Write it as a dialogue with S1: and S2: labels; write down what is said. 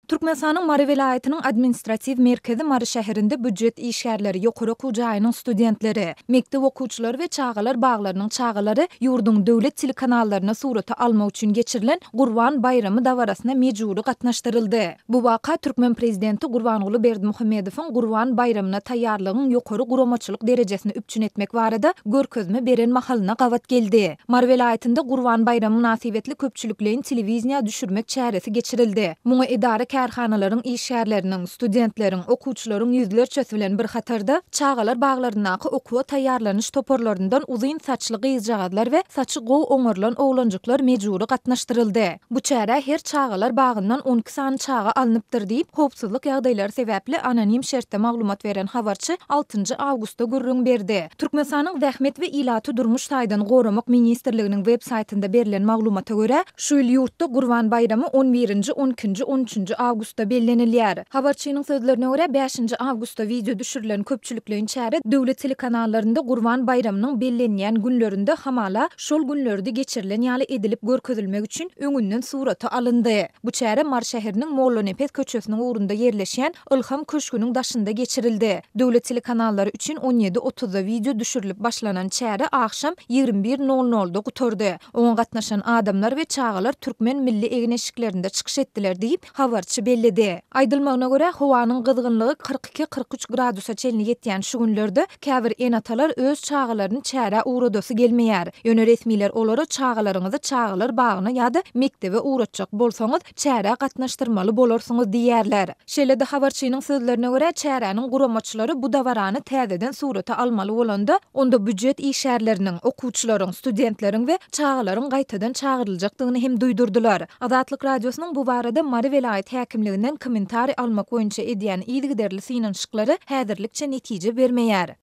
S1: Türkmenistanyň Mary vilayatynyň administrativ merkezi Mary şäherinde büdjet işgärleri, ýokary okuw jaýynyň studentleri, mekdep okuwçylary we çagalar baglarynyň çagalary ýurduň döwlet telekanallarına surata almak üçin geçirilen Gurban bayramy dawarasyna mejburi gatnaşdyryldy. Bu waka Türkmen prezidenti Gurbanuly Berdimuhammedowyň Gurban bayramyna taýýarlygyň ýokary guramaçylyk derejesini üpçün etmek barada görkezme beren mahalyna gawat geldi. Mary vilayatynda Gurban bayramy münasibetli köpçüliklerin telewiziýa düşürmek çäresi geçirildi. Muňa idare kärhanalaryň işgärleriniň, studentleriň, okuwçylaryň ýüzlerçesi bilen bir hatarda çagalar baglaryndaky okuwa taýýarlanyş toporlaryndan uzyn saçly gyzjagadlar we saçy gow oňarlan oglanjyklar mejburi gatnaşdyryldy. Bu çäre her çagalar bagyndan 12 sany çaga alınıpdyr diýip howpsuzlyk ýagdaýlary sebäpli anonim şertde maglumat beren habarçy 6 awgustda gürrüň berdi. Türkmenistanyň Zähmet we Ilaty durmuş taýdan goramak ministrliginiň web saýtynda berilen maglumata görä, şu ýyl ýurtda Gurban bayramy 11-nji, 12-nji, 13-nji awgustda bellenilýär. Habarçynyň sözlerine görä 5-nji awgustda video düşürilen köpçüliklerin çäre döwlet telekanallarynda Gurban bayramynyň bellenýän günlerinde hamala şol günlerde geçirilen ýaly edilip görkezilmek üçin öňünden surata alyndy. Bu çäre Mary şäheriniň Mollonepes köçesiniň ugrunda ýerleşýän Ilham köşküniň daşynda geçirildi. Döwlet telekanallary üçin 17:30-da video düşürilip başlanan çäre akşam 21:00-da guturdy. Oňa gatnaşan adamlar we çagalar türkmen milli egneşiklerinde çykyş etdiler diýip habarçy bellidi. Aýdylmagyna görä howanyň gyzgynlygy 42-43 gradusa çelini ýetýän şu günlerde käbir enatalar öz çagalaryny çäre uğradasy gelmeýär. Ýöne resmiler olary çagalaryňyzy çagalar bagyna ýa-da mektebe uğratjak bolsaňyz çäre gatnaşdyrmaly bolarsyňyz diýerler. Şeýle-de habarçynyň sözlerine görä çäreniň guramaçylary bu dawarany täzeden surata almaly bolanda onda büdjet işgärleriniň, okuwçylaryň, studentleriň we çagalaryň gaýtadan çağıryljakdygyny hem duýdurdular. Azatlyk radiosynyň bu barada Mary vilayat häkimliginden kommentari almak boýunça edýän ýygyderli synanşyklary häzirlikçe netije bermeýär.